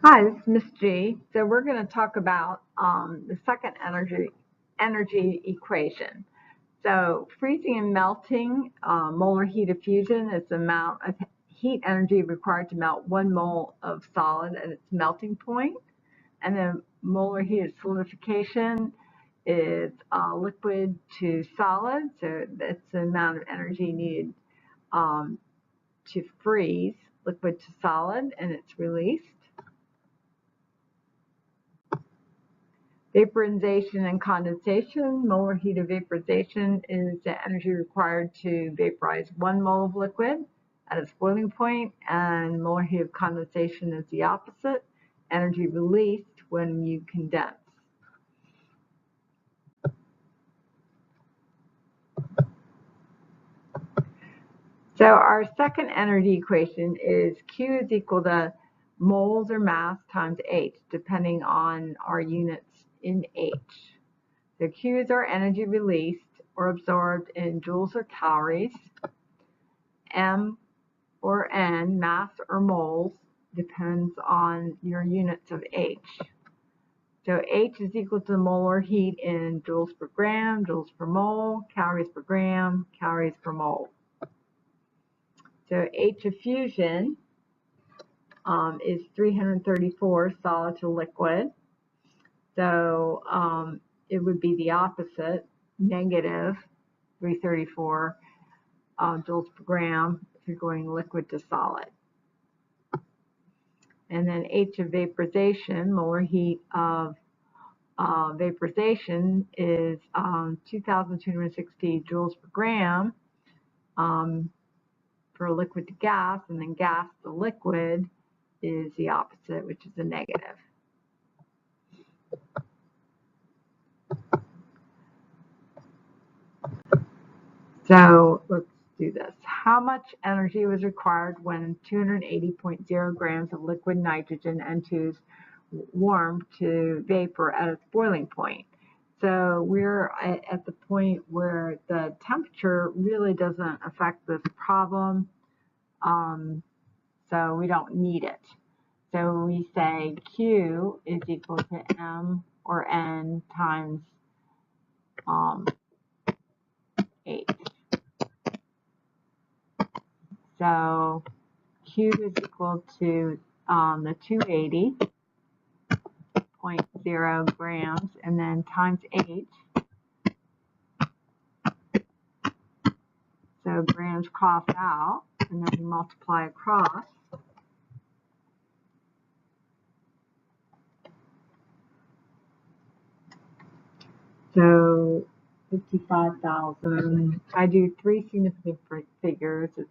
Hi, this is Miss G. So we're going to talk about the second energy equation. So freezing and melting, molar heat of fusion is the amount of heat energy required to melt 1 mole of solid at its melting point. And then molar heat of solidification is liquid to solid. So that's the amount of energy needed um, to freeze liquid to solid, and it's released. Vaporization and condensation. Molar heat of vaporization is the energy required to vaporize 1 mole of liquid at its boiling point, and molar heat of condensation is the opposite, energy released when you condense. So our second energy equation is Q is equal to moles or mass times H, depending on our units in H. So Q is our energy released or absorbed in joules or calories. M or N, mass or moles, depends on your units of H. So H is equal to the molar heat in joules per gram, joules per mole, calories per gram, calories per mole. So H of fusion is 334 solid to liquid. So it would be the opposite, negative 334 joules per gram if you're going liquid to solid. And then H of vaporization, molar heat of vaporization is 2,260 joules per gram for liquid to gas, and then gas to liquid is the opposite, which is a negative. So let's do this. How much energy was required when 280.0 grams of liquid nitrogen N2 is warmed to vapor at its boiling point? So we're at the point where the temperature really doesn't affect this problem, so we don't need it. So we say Q is equal to M or N times H. So Q is equal to the 280.0 grams, and then times H. So grams cross out, and then you multiply across. So 55,000. I do 3 significant figures. It's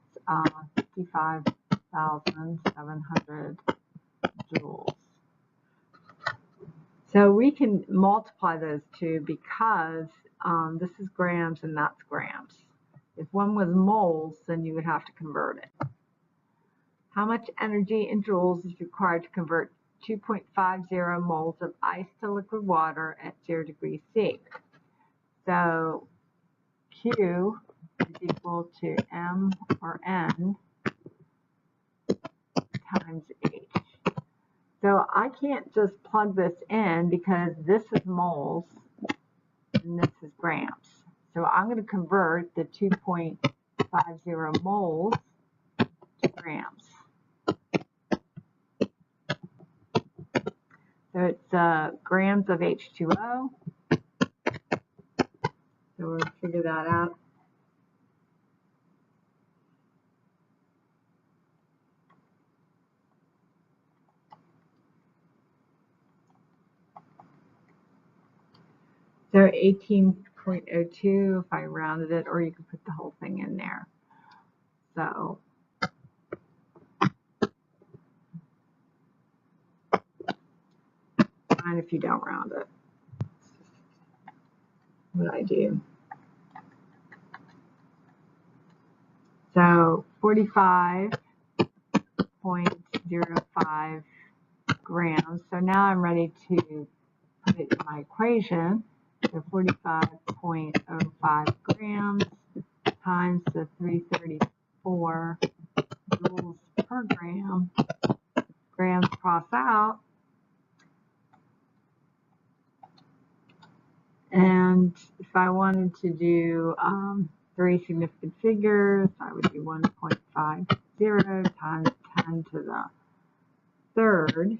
55,700 joules. So we can multiply those two because this is grams and that's grams. If one was moles, then you would have to convert it. How much energy in joules is required to convert 2.50 moles of ice to liquid water at 0 degrees C? So Q is equal to M or N times H. So I can't just plug this in because this is moles and this is grams. So I'm going to convert the 2.50 moles to grams. So it's grams of H2O. So we'll figure that out. So 18.02 if I rounded it, or you can put the whole thing in there. So fine if you don't round it. What I do. So 45.05 grams. So now I'm ready to put it in my equation. So 45.05 grams times the 334 joules per gram. grams cross out. And if I wanted to do 3 significant figures, I would do 1.50 times 10 to the third,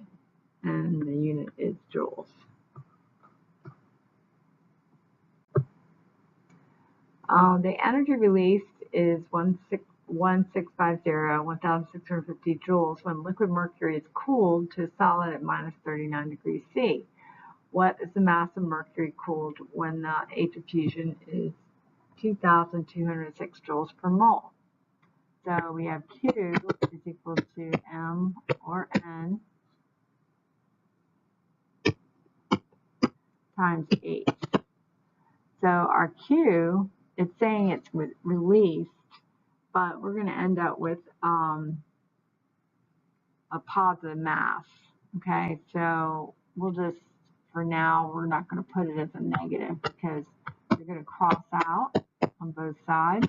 and the unit is joules. The energy released is 1,650 joules when liquid mercury is cooled to a solid at minus 39 degrees C. What is the mass of mercury cooled when the H of fusion is 2,206 joules per mole? So we have Q is equal to M or N times H. So our Q, it's saying it's released, but we're going to end up with a positive mass. Okay, so we'll just, for now, we're not going to put it as a negative because you're going to cross out on both sides.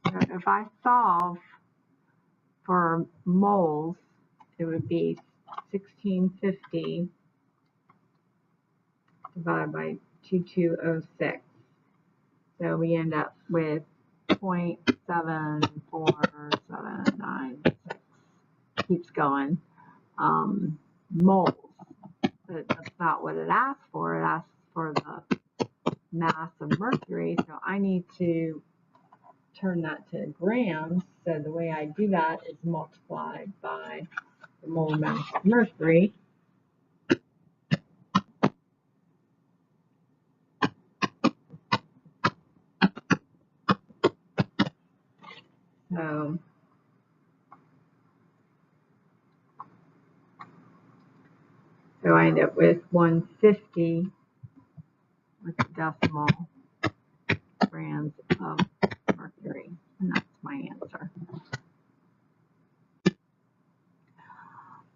So if I solve for moles, it would be 1650 divided by 2206. So we end up with 0.74796. Keeps going. Moles. But that's not what it asks for. It asks for the mass of mercury. So I need to turn that to grams. So the way I do that is multiply by the molar mass of mercury. So I end up with 150 with the decimal grams of mercury, and that's my answer.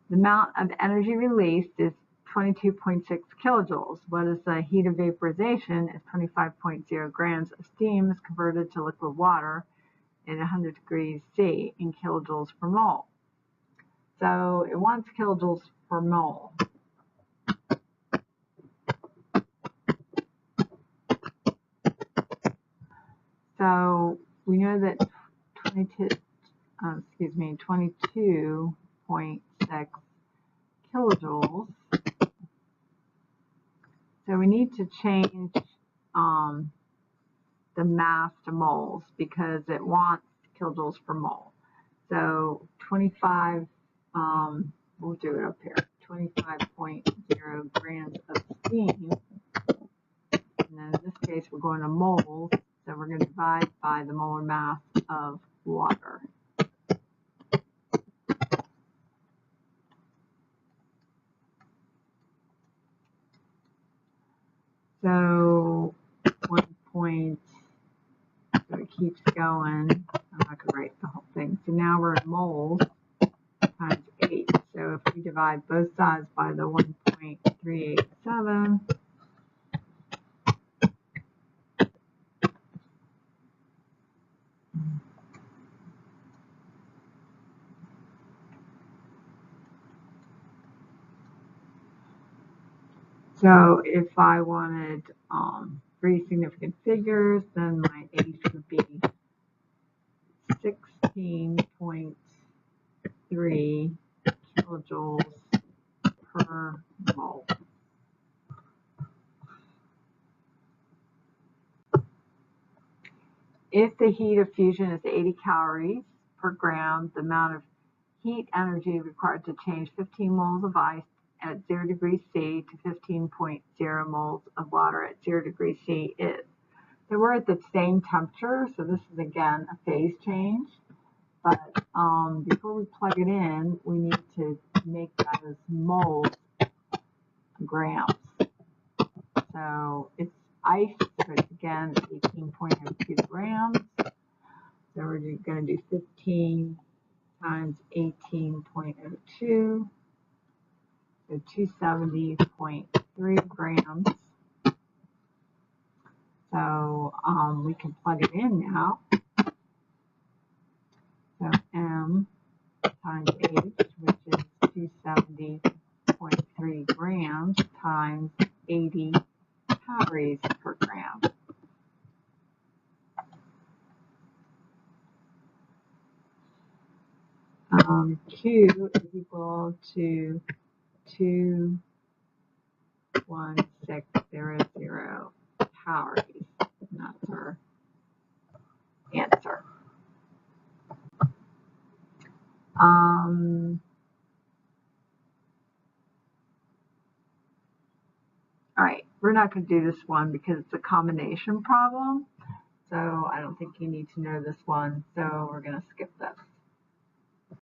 The amount of energy released is 22.6 kilojoules. What is the heat of vaporization? Is 25.0 grams of steam is converted to liquid water at 100 degrees C in kilojoules per mole. So it wants kilojoules per mole. So we know that 22.6 kilojoules. So we need to change the mass to moles because it wants kilojoules per mole. So 25, we'll do it up here, 25.0 grams of steam. And then in this case, we're going to moles. So we're going to divide by the molar mass of water. So 1 point, so it keeps going. I'm not going to write the whole thing. So now we're in moles times 8. So if we divide both sides by the 1.387, so if I wanted 3 significant figures, then my H would be 16.3 kilojoules per mole. If the heat of fusion is 80 calories per gram, the amount of heat energy required to change 15 moles of ice at 0 degrees C to 15.0 moles of water at 0 degrees C is. So we're at the same temperature, so this is again a phase change. But before we plug it in, we need to make that as moles grams. So it's ice, but again, 18.02 grams. So we're going to do 15 times 18.02, so 270.3 grams. we can plug it in now. So M times H, which is 270.3 grams times 80 calories per gram. Q is equal to 21600 calories. And that's our answer. All right, we're not going to do this one because it's a combination problem. So I don't think you need to know this one. So we're going to skip this.